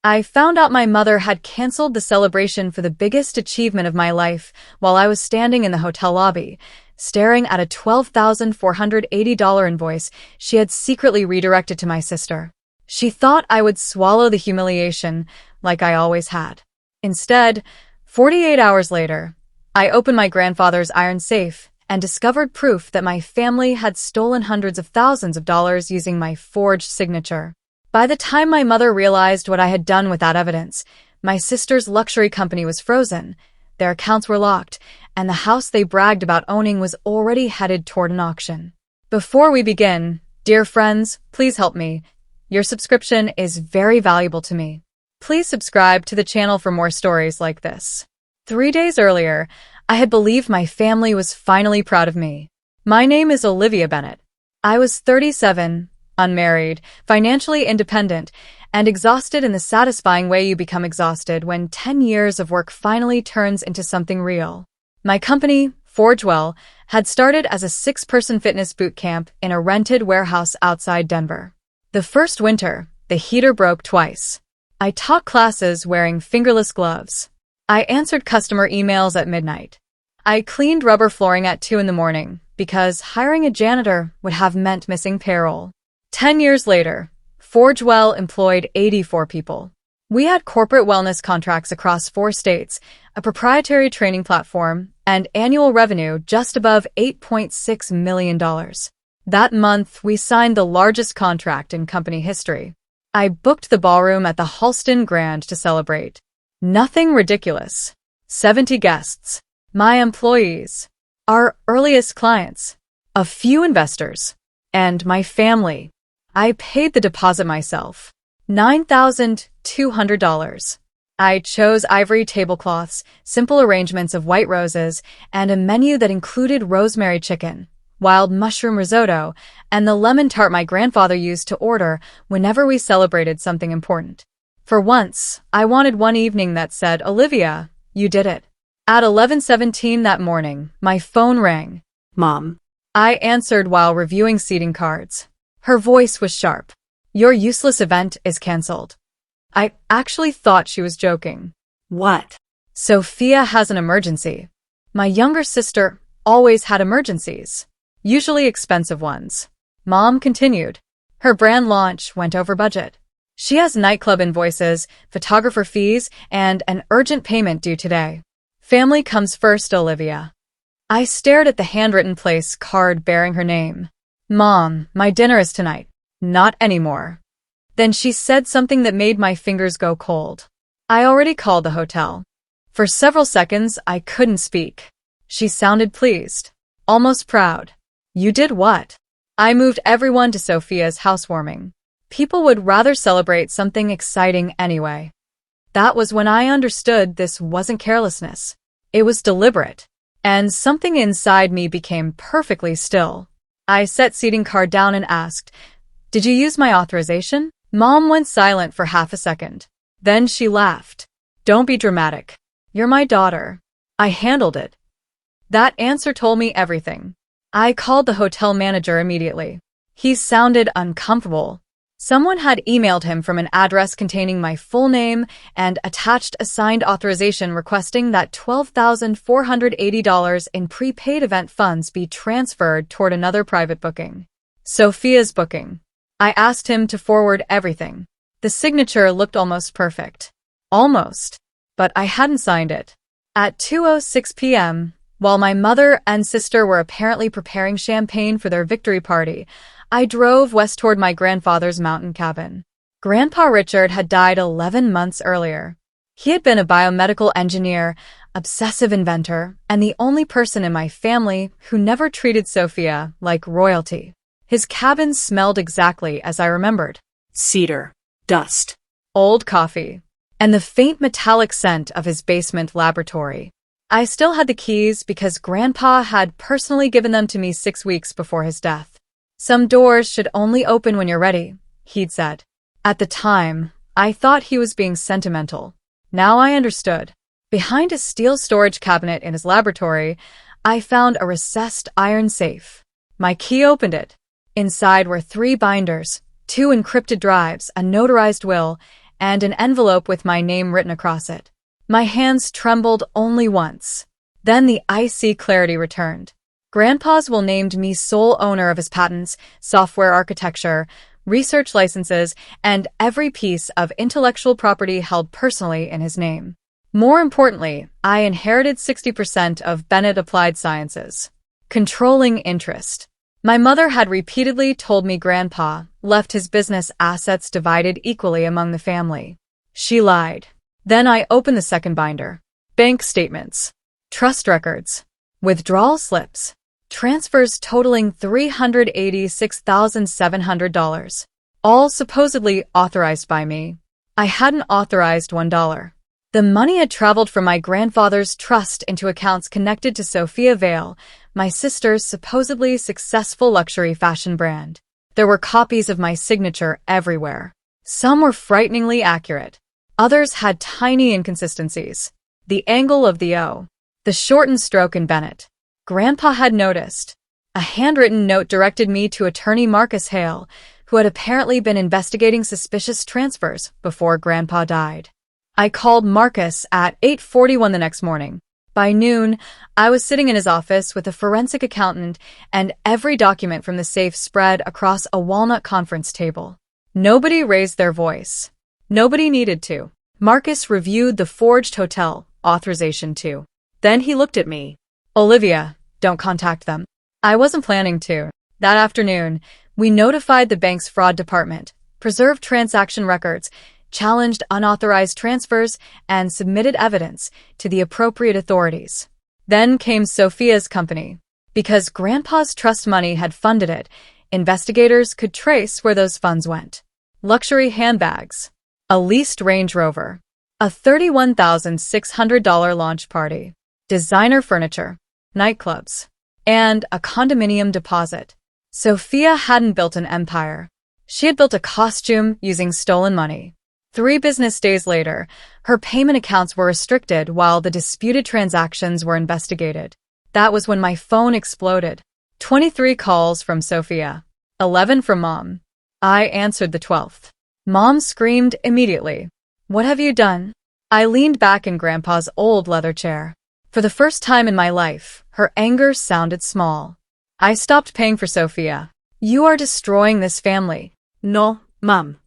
I found out my mother had canceled the celebration for the biggest achievement of my life while I was standing in the hotel lobby, staring at a $12,480 invoice she had secretly redirected to my sister. She thought I would swallow the humiliation like I always had. Instead, 48 hours later, I opened my grandfather's iron safe and discovered proof that my family had stolen hundreds of thousands of dollars using my forged signature. By the time my mother realized what I had done with that evidence, my sister's luxury company was frozen, their accounts were locked, and the house they bragged about owning was already headed toward an auction. Before we begin, dear friends, please help me. Your subscription is very valuable to me. Please subscribe to the channel for more stories like this. 3 days earlier, I had believed my family was finally proud of me. My name is Olivia Bennett. I was 37, unmarried, financially independent, and exhausted in the satisfying way you become exhausted when 10 years of work finally turns into something real. My company, Betrayal, had started as a 6-person fitness boot camp in a rented warehouse outside Denver. The first winter, the heater broke twice. I taught classes wearing fingerless gloves. I answered customer emails at midnight. I cleaned rubber flooring at 2 in the morning because hiring a janitor would have meant missing payroll. 10 years later, Betrayal employed 84 people. We had corporate wellness contracts across 4 states, a proprietary training platform, and annual revenue just above $8.6 million. That month, we signed the largest contract in company history. I booked the ballroom at the Halston Grand to celebrate. Nothing ridiculous. 70 guests. My employees. Our earliest clients. A few investors. And my family. I paid the deposit myself. $9,200. I chose ivory tablecloths, simple arrangements of white roses, and a menu that included rosemary chicken, wild mushroom risotto, and the lemon tart my grandfather used to order whenever we celebrated something important. For once, I wanted one evening that said, "Olivia, you did it." At 11:17 that morning, my phone rang. Mom. I answered while reviewing seating cards. Her voice was sharp. "Your useless event is cancelled." I actually thought she was joking. What? Sophia has an emergency. My younger sister always had emergencies, usually expensive ones. Mom continued. Her brand launch went over budget. She has nightclub invoices, photographer fees, and an urgent payment due today. Family comes first, Olivia. I stared at the handwritten place card bearing her name. Mom, my dinner is tonight. Not anymore. Then she said something that made my fingers go cold. I already called the hotel. For several seconds, I couldn't speak. She sounded pleased, almost proud. You did what? I moved everyone to Sophia's housewarming. People would rather celebrate something exciting anyway. That was when I understood this wasn't carelessness. It was deliberate. And something inside me became perfectly still. I set seating card down and asked, "Did you use my authorization?" Mom went silent for half a second. Then she laughed. "Don't be dramatic. You're my daughter. I handled it." That answer told me everything. I called the hotel manager immediately. He sounded uncomfortable. Someone had emailed him from an address containing my full name and attached a signed authorization requesting that $12,480 in prepaid event funds be transferred toward another private booking. Sophia's booking. I asked him to forward everything. The signature looked almost perfect. Almost. But I hadn't signed it. At 2:06 p.m., while my mother and sister were apparently preparing champagne for their victory party, I drove west toward my grandfather's mountain cabin. Grandpa Richard had died 11 months earlier. He had been a biomedical engineer, obsessive inventor, and the only person in my family who never treated Sophia like royalty. His cabin smelled exactly as I remembered. Cedar. Dust. Old coffee. And the faint metallic scent of his basement laboratory. I still had the keys because Grandpa had personally given them to me 6 weeks before his death. "Some doors should only open when you're ready," he'd said. At the time, I thought he was being sentimental. Now I understood. Behind a steel storage cabinet in his laboratory, I found a recessed iron safe. My key opened it. Inside were 3 binders, 2 encrypted drives, a notarized will, and an envelope with my name written across it. My hands trembled only once. Then the icy clarity returned. Grandpa's will named me sole owner of his patents, software architecture, research licenses, and every piece of intellectual property held personally in his name. More importantly, I inherited 60% of Bennett Applied Sciences. Controlling interest. My mother had repeatedly told me Grandpa left his business assets divided equally among the family. She lied. Then I opened the second binder. Bank statements, trust records, withdrawal slips, transfers totaling $386,700, all supposedly authorized by me. I hadn't authorized $1. The money had traveled from my grandfather's trust into accounts connected to Sophia Vale, my sister's supposedly successful luxury fashion brand. There were copies of my signature everywhere. Some were frighteningly accurate. Others had tiny inconsistencies. The angle of the O, the shortened stroke in Bennett. Grandpa had noticed. A handwritten note directed me to attorney Marcus Hale, who had apparently been investigating suspicious transfers before Grandpa died. I called Marcus at 8:41 the next morning. By noon, I was sitting in his office with a forensic accountant and every document from the safe spread across a walnut conference table. Nobody raised their voice. Nobody needed to. Marcus reviewed the forged hotel authorization too. Then he looked at me. Olivia, don't contact them. I wasn't planning to. That afternoon, we notified the bank's fraud department, preserved transaction records, challenged unauthorized transfers, and submitted evidence to the appropriate authorities. Then came Sophia's company. Because Grandpa's trust money had funded it, investigators could trace where those funds went. Luxury handbags, a leased Range Rover, a $31,600 launch party, designer furniture, nightclubs, and a condominium deposit. Sophia hadn't built an empire. She had built a costume using stolen money. 3 business days later, her payment accounts were restricted while the disputed transactions were investigated. That was when my phone exploded. 23 calls from Sophia. 11 from Mom. I answered the 12th. Mom screamed immediately. What have you done? I leaned back in Grandpa's old leather chair. For the first time in my life, her anger sounded small. I stopped paying for Sophia. You are destroying this family. No, Mom.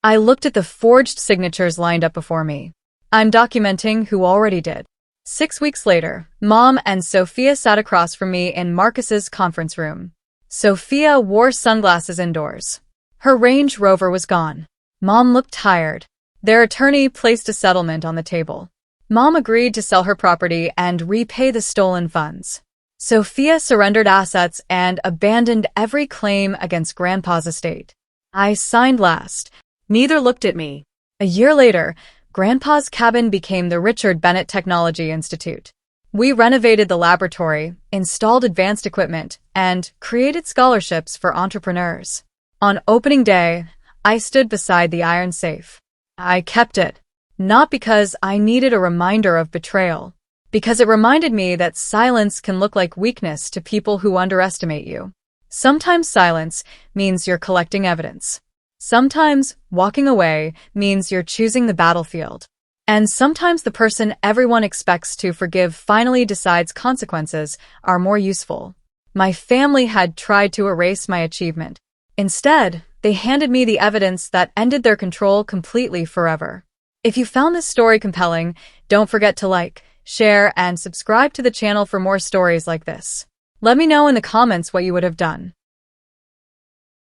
I looked at the forged signatures lined up before me. I'm documenting who already did. 6 weeks later, Mom and Sophia sat across from me in Marcus's conference room. Sophia wore sunglasses indoors. Her Range Rover was gone. Mom looked tired. Their attorney placed a settlement on the table. Mom agreed to sell her property and repay the stolen funds. Sophia surrendered assets and abandoned every claim against Grandpa's estate. I signed last. Neither looked at me. A year later, Grandpa's cabin became the Richard Bennett Technology Institute. We renovated the laboratory, installed advanced equipment, and created scholarships for entrepreneurs. On opening day, I stood beside the iron safe. I kept it, not because I needed a reminder of betrayal, because it reminded me that silence can look like weakness to people who underestimate you. Sometimes silence means you're collecting evidence. Sometimes walking away means you're choosing the battlefield. And sometimes the person everyone expects to forgive finally decides consequences are more useful. My family had tried to erase my achievement. Instead, they handed me the evidence that ended their control completely forever. If you found this story compelling, don't forget to like, share, and subscribe to the channel for more stories like this. Let me know in the comments what you would have done.